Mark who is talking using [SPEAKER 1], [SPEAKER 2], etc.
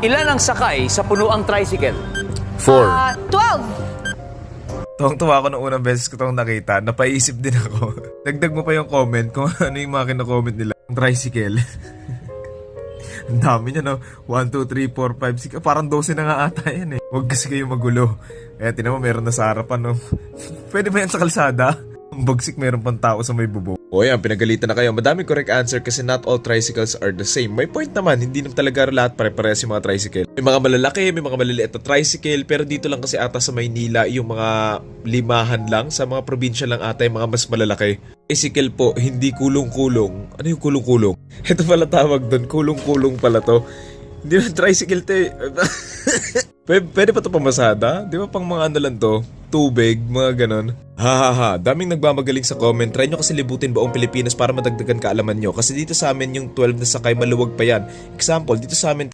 [SPEAKER 1] Ilan ang sakay sa punuang tricycle?
[SPEAKER 2] 4.
[SPEAKER 3] 12.
[SPEAKER 4] Tuwang-tuwa ako nung unang beses ko itong nakita. Napaisip din ako. Dagdag mo pa yung comment kung ano yung mga kina-comment nila. Ang tricycle. Ang dami niya, no? 1, 2, 3, 4, 5, 6. Parang 12 na nga ata yan, eh. Huwag kasi kayo magulo. Kaya tinan mo, meron na sa harapan, no? Pwede ba yan sa kalsada? Ang bagsik, meron pang tao sa may bubong. O yan, pinagalitan na kayo. Madaming correct answer kasi not all tricycles are the same. May point naman, hindi naman talaga lahat pare-parehas yung mga tricycle. May mga malalaki, may mga maliliit na tricycle, pero dito lang kasi ata sa Maynila yung mga limahan lang. Sa mga probinsya lang ata yung mga mas malalaki. Tricycle po, hindi kulong-kulong. Ano yung kulong-kulong? Ito pala tawag doon, kulong-kulong pala to. Hindi na tricycle to eh. Pwede pa ito pamasada? Di ba pang mga ano lang to? Tubig, mga ganon. Ha, daming nagmamagaling sa comment. Try nyo kasi libutin buong Pilipinas para madagdagan kaalaman nyo. Kasi dito sa amin yung 12 na sakay maluwag pa yan. Example, dito sa amin